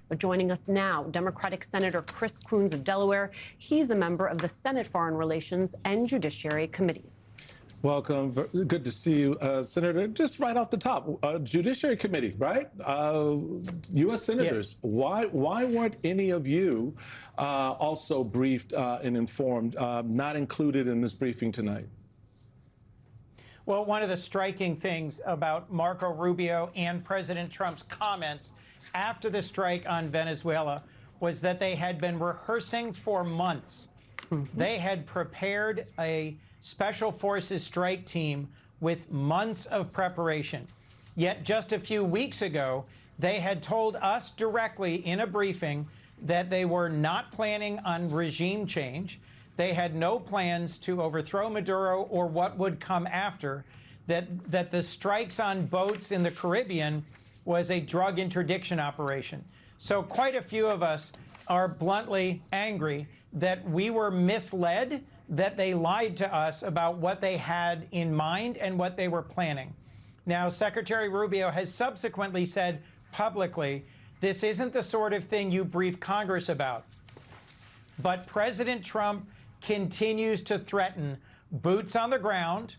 But joining us now, Democratic Senator Chris Coons of Delaware. He's a member of the Senate Foreign Relations and Judiciary Committees. Welcome. Good to see you, Senator. Just right off the top, Judiciary Committee, right? U.S. Senators. Yes. Why weren't any of you also briefed and informed, not included in this briefing tonight? Well, one of the striking things about Marco Rubio and President Trump's comments after the strike on Venezuela was that they had been rehearsing for months. They had prepared a special forces strike team with months of preparation. Yet just a few weeks ago, they had told us directly in a briefing that they were not planning on regime change. They had no plans to overthrow Maduro or what would come after, that the strikes on boats in the Caribbean was a drug interdiction operation. So quite a few of us are bluntly angry that we were misled, that they lied to us about what they had in mind and what they were planning. Now, Secretary Rubio has subsequently said publicly, this isn't the sort of thing you brief Congress about. But President Trump continues to threaten boots on the ground,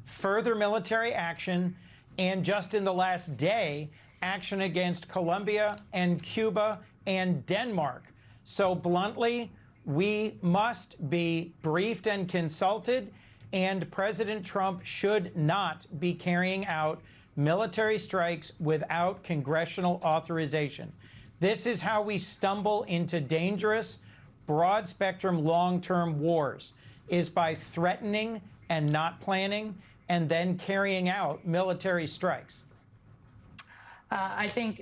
further military action, and just in the last day, action against Colombia and Cuba and Denmark. So bluntly, we must be briefed and consulted, and President Trump should not be carrying out military strikes without congressional authorization. This is how we stumble into dangerous, broad-spectrum, long-term wars, is by threatening and not planning and then carrying out military strikes. I think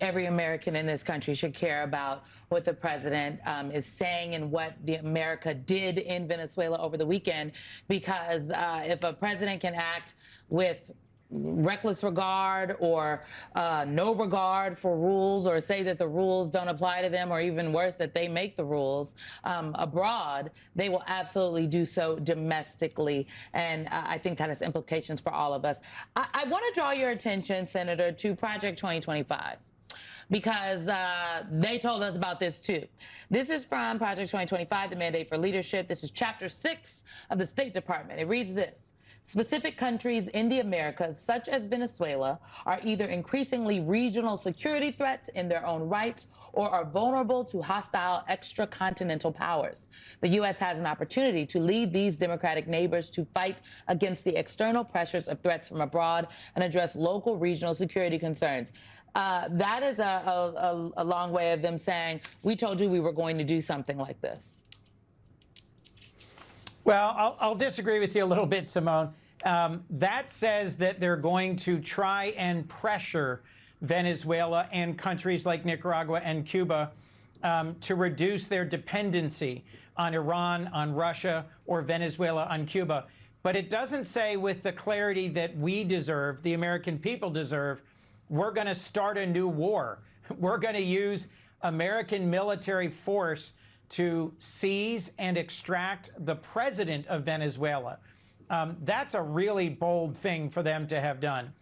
every American in this country should care about what the president is saying and what America did in Venezuela over the weekend, because if a president can act with reckless regard or no regard for rules, or say that the rules don't apply to them, or even worse, that they make the rules abroad, they will absolutely do so domestically. And I think that has implications for all of us. I want to draw your attention, Senator, to Project 2025. Because they told us about this too. This is from Project 2025, the Mandate for Leadership. This is Chapter 6 of the State Department. It reads this. Specific countries in the Americas, such as Venezuela, are either increasingly regional security threats in their own rights or are vulnerable to hostile extracontinental powers. The U.S. has an opportunity to lead these democratic neighbors to fight against the external pressures of threats from abroad and address local regional security concerns. That is a long way of them saying, we told you we were going to do something like this. Well, I'll disagree with you a little bit, Symone. That says that they're going to try and pressure Venezuela and countries like Nicaragua and Cuba to reduce their dependency on Iran, on Russia, or Venezuela on Cuba. But it doesn't say with the clarity that we deserve, the American people deserve, we're going to start a new war. We're going to use American military force to seize and extract the president of Venezuela. That's a really bold thing for them to have done.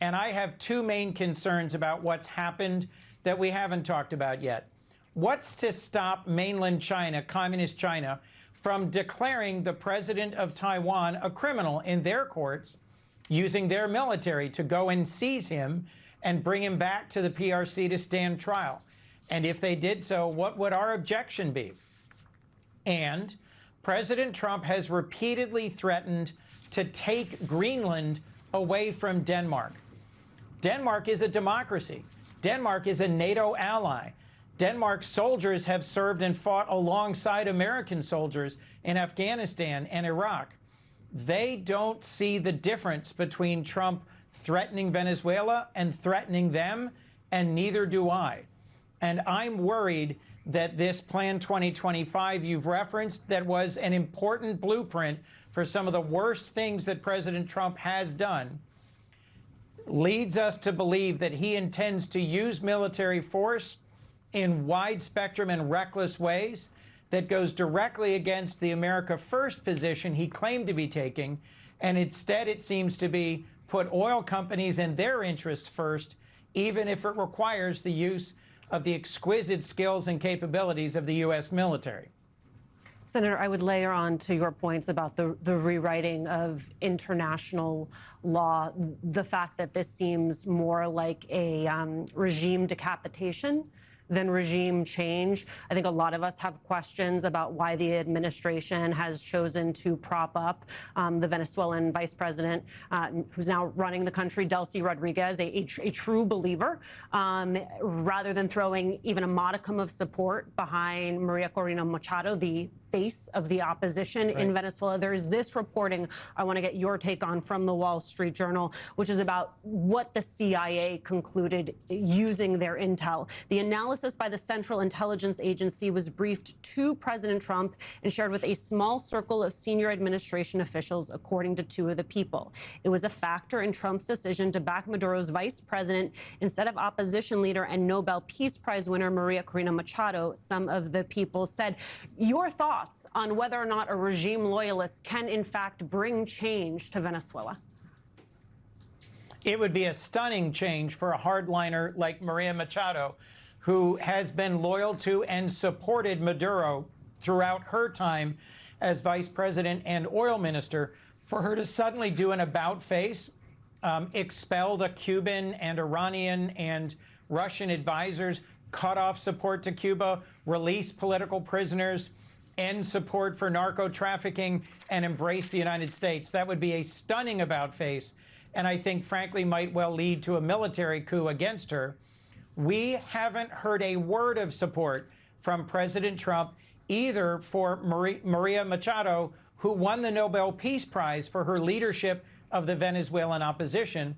And I have two main concerns about what's happened that we haven't talked about yet. What's to stop mainland China, communist China, from declaring the president of Taiwan a criminal in their courts, using their military to go and seize him and bring him back to the PRC to stand trial? And if they did so, what would our objection be? And President Trump has repeatedly threatened to take Greenland away from Denmark. Denmark is a democracy. Denmark is a NATO ally. Denmark's soldiers have served and fought alongside American soldiers in Afghanistan and Iraq. They don't see the difference between Trump threatening Venezuela and threatening them, and neither do I. And I'm worried that this Plan 2025 you've referenced, that was an important blueprint for some of the worst things that President Trump has done, leads us to believe that he intends to use military force in wide spectrum and reckless ways that goes directly against the America First position he claimed to be taking. And instead, it seems to be put oil companies and their interests first, even if it requires the use of the exquisite skills and capabilities of the U.S. military. Senator, I would layer on to your points about the rewriting of international law, the fact that this seems more like a regime decapitation than regime change. I think a lot of us have questions about why the administration has chosen to prop up the Venezuelan vice president, who's now running the country, Delcy Rodriguez, a true believer, rather than throwing even a modicum of support behind Maria Corina Machado, the face of the opposition in Venezuela. There is this reporting I want to get your take on from the Wall Street Journal, which is about what the CIA concluded using their intel. The analysis by the Central Intelligence Agency was briefed to President Trump and shared with a small circle of senior administration officials, according to two of the people. It was a factor in Trump's decision to back Maduro's vice president instead of opposition leader and Nobel Peace Prize winner Maria Corina Machado, some of the people said. Your thoughts on whether or not a regime loyalist can, in fact, bring change to Venezuela? It would be a stunning change for a hardliner like Maria Machado, who has been loyal to and supported Maduro throughout her time as vice president and oil minister. For her to suddenly do an about-face, expel the Cuban and Iranian and Russian advisors, cut off support to Cuba, release political prisoners, end support for narco trafficking, and embrace the United States. That would be a stunning about-face, and I think, frankly, might well lead to a military coup against her. We haven't heard a word of support from President Trump, either for Maria Machado, who won the Nobel Peace Prize for her leadership of the Venezuelan opposition,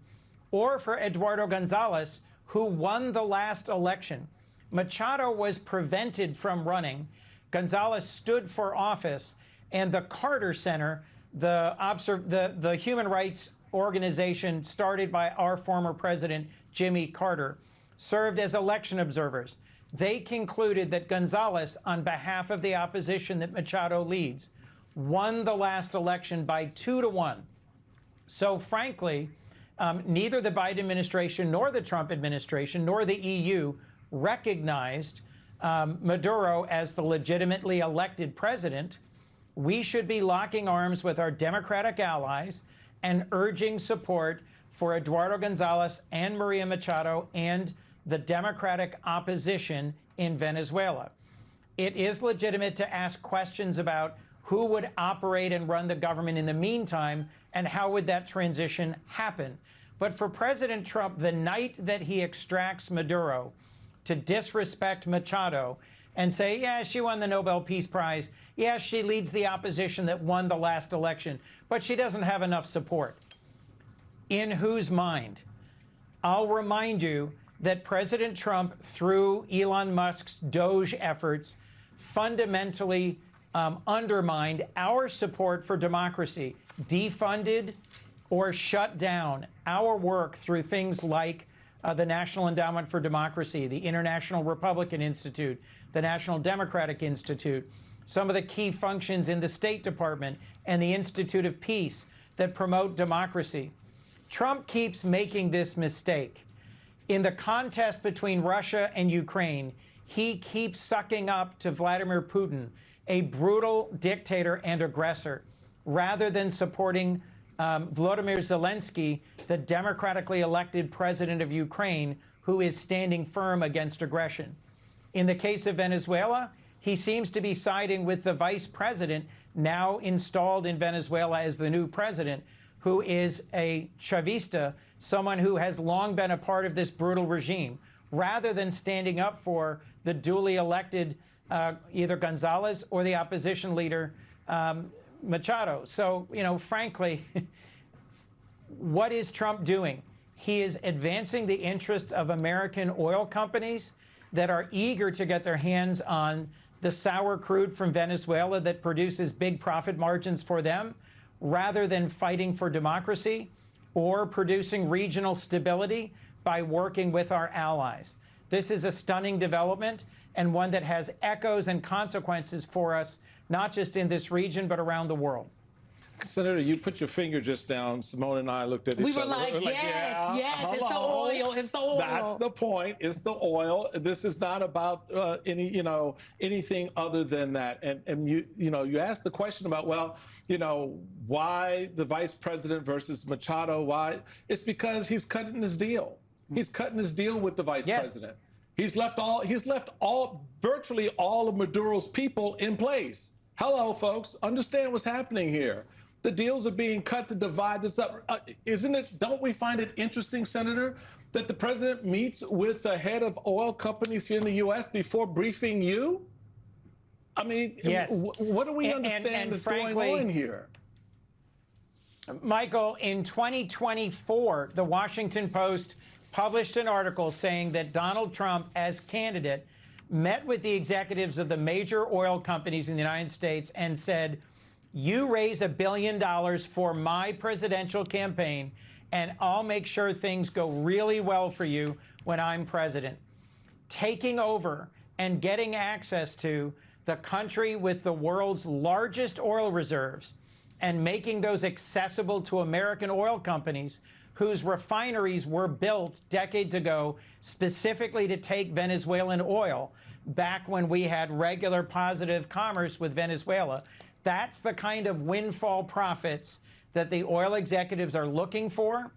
or for Eduardo Gonzalez, who won the last election. Machado was prevented from running. Gonzalez stood for office, and the Carter Center, the human rights organization started by our former president, Jimmy Carter, served as election observers. They concluded that Gonzalez, on behalf of the opposition that Machado leads, won the last election by 2-1. So frankly, neither the Biden administration nor the Trump administration nor the EU recognized Maduro as the legitimately elected president. We should be locking arms with our Democratic allies and urging support for Eduardo Gonzalez and Maria Machado and the Democratic opposition in Venezuela. It is legitimate to ask questions about who would operate and run the government in the meantime, and how would that transition happen. But for President Trump, the night that he extracts Maduro, to disrespect Machado and say, yeah, she won the Nobel Peace Prize, yeah, she leads the opposition that won the last election, but she doesn't have enough support. In whose mind? I'll remind you that President Trump, through Elon Musk's Doge efforts, fundamentally undermined our support for democracy, defunded or shut down our work through things like the National Endowment for Democracy, the International Republican Institute, the National Democratic Institute, some of the key functions in the State Department and the Institute of Peace that promote democracy. Trump keeps making this mistake. In the contest between Russia and Ukraine, he keeps sucking up to Vladimir Putin, a brutal dictator and aggressor, rather than supporting Volodymyr Zelensky, the democratically elected president of Ukraine, who is standing firm against aggression. In the case of Venezuela, he seems to be siding with the vice president, now installed in Venezuela as the new president, who is a Chavista, someone who has long been a part of this brutal regime, rather than standing up for the duly elected either Gonzalez or the opposition leader, Machado. So, you know, frankly, what is Trump doing? He is advancing the interests of American oil companies that are eager to get their hands on the sour crude from Venezuela that produces big profit margins for them, rather than fighting for democracy or producing regional stability by working with our allies. This is a stunning development, and one that has echoes and consequences for us, not just in this region, but around the world. Senator, you put your finger just down. Symone and I looked at each other. We were like, yes, yes, it's the oil, it's the oil. That's the point. It's the oil. This is not about anything other than that. And you asked the question about, well, why the vice president versus Machado? Why? It's because he's cutting his deal. He's cutting his deal with the vice president. He's left virtually all of Maduro's people in place. Hello, folks. Understand what's happening here. The deals are being cut to divide this up. Don't we find it interesting, Senator, that the president meets with the head of oil companies here in the U.S. before briefing you? I mean, what do we understand is going on here? Michael, in 2024, the Washington Post published an article saying that Donald Trump, as candidate, met with the executives of the major oil companies in the United States and said, you raise $1 billion for my presidential campaign, and I'll make sure things go really well for you when I'm president. Taking over and getting access to the country with the world's largest oil reserves and making those accessible to American oil companies whose refineries were built decades ago specifically to take Venezuelan oil back when we had regular positive commerce with Venezuela. That's the kind of windfall profits that the oil executives are looking for,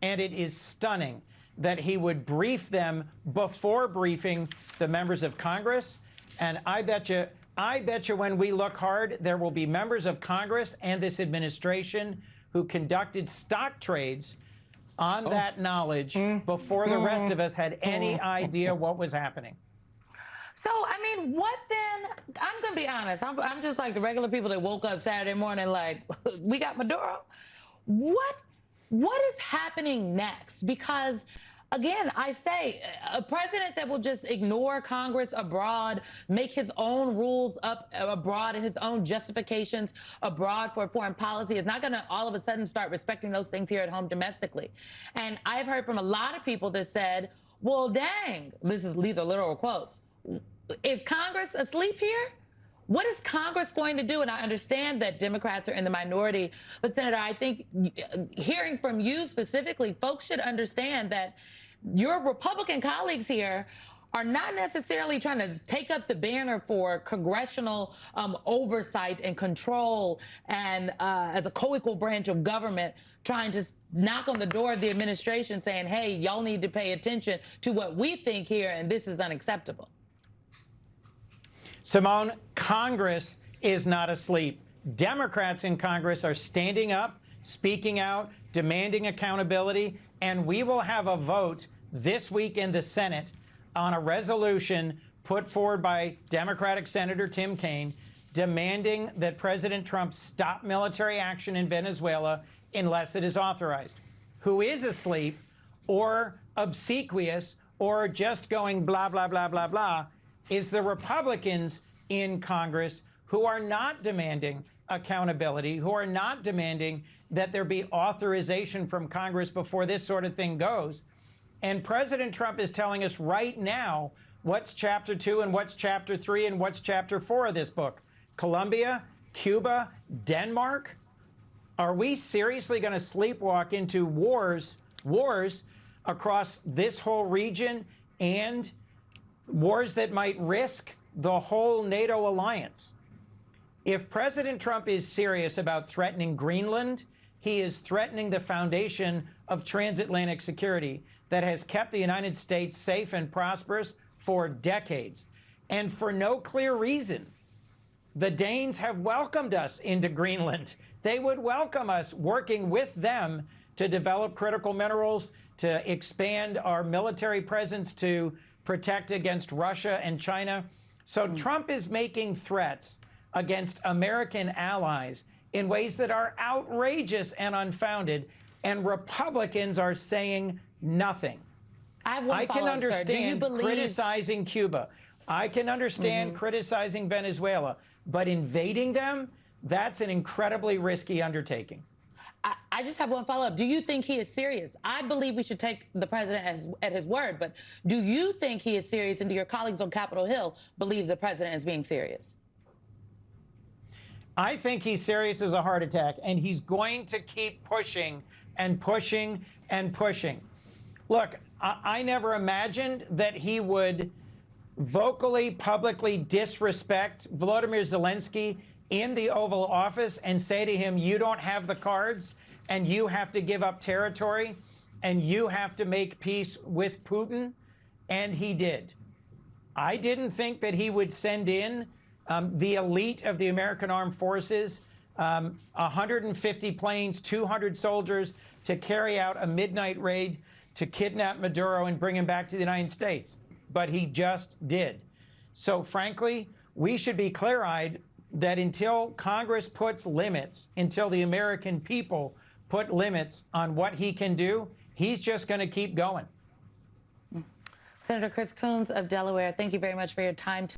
and it is stunning that he would brief them before briefing the members of Congress. And I bet you when we look hard, there will be members of Congress and this administration who conducted stock trades on that knowledge before the rest of us had any idea what was happening. So, I mean, what then? I'm going to be honest. I'm just like the regular people that woke up Saturday morning like, we got Maduro. What is happening next? Because, again, I say a president that will just ignore Congress abroad, make his own rules up abroad and his own justifications abroad for foreign policy is not going to all of a sudden start respecting those things here at home domestically. And I've heard from a lot of people that said, well, dang, these are literal quotes. Is Congress asleep here? What is Congress going to do? And I understand that Democrats are in the minority, but Senator, I think hearing from you specifically, folks should understand that your Republican colleagues here are not necessarily trying to take up the banner for congressional oversight and control and as a co-equal branch of government trying to knock on the door of the administration saying, hey, y'all need to pay attention to what we think here and this is unacceptable. Symone, Congress is not asleep. Democrats in Congress are standing up, speaking out, demanding accountability, and we will have a vote this week in the Senate on a resolution put forward by Democratic Senator Tim Kaine demanding that President Trump stop military action in Venezuela unless it is authorized. Who is asleep or obsequious or just going blah, blah, blah, blah, blah, is the Republicans in Congress who are not demanding accountability, who are not demanding that there be authorization from Congress before this sort of thing goes. And President Trump is telling us right now what's Chapter 2 and what's Chapter 3 and what's Chapter 4 of this book. Colombia, Cuba, Denmark. Are we seriously going to sleepwalk into wars across this whole region and wars that might risk the whole NATO alliance? If President Trump is serious about threatening Greenland, he is threatening the foundation of transatlantic security that has kept the United States safe and prosperous for decades, and for no clear reason. The Danes have welcomed us into Greenland. They would welcome us working with them to develop critical minerals, to expand our military presence, to protect against Russia and China. So Trump is making threats against American allies in ways that are outrageous and unfounded, and Republicans are saying nothing. I can understand criticizing Cuba. I can understand criticizing Venezuela, but invading them, that's an incredibly risky undertaking. I just have one follow-up. Do you think he is serious? I believe we should take the president at his word, but do you think he is serious, and do your colleagues on Capitol Hill believe the president is being serious? I think he's serious as a heart attack, and he's going to keep pushing and pushing and pushing. Look, I never imagined that he would vocally, publicly disrespect Volodymyr Zelensky in the Oval Office and say to him, you don't have the cards, and you have to give up territory, and you have to make peace with Putin, and he did. I didn't think that he would send in the elite of the American Armed Forces, 150 planes, 200 soldiers to carry out a midnight raid to kidnap Maduro and bring him back to the United States. But he just did. So frankly, we should be clear-eyed that until Congress puts limits, until the American people put limits on what he can do, he's just going to keep going. Senator Chris Coons of Delaware, thank you very much for your time.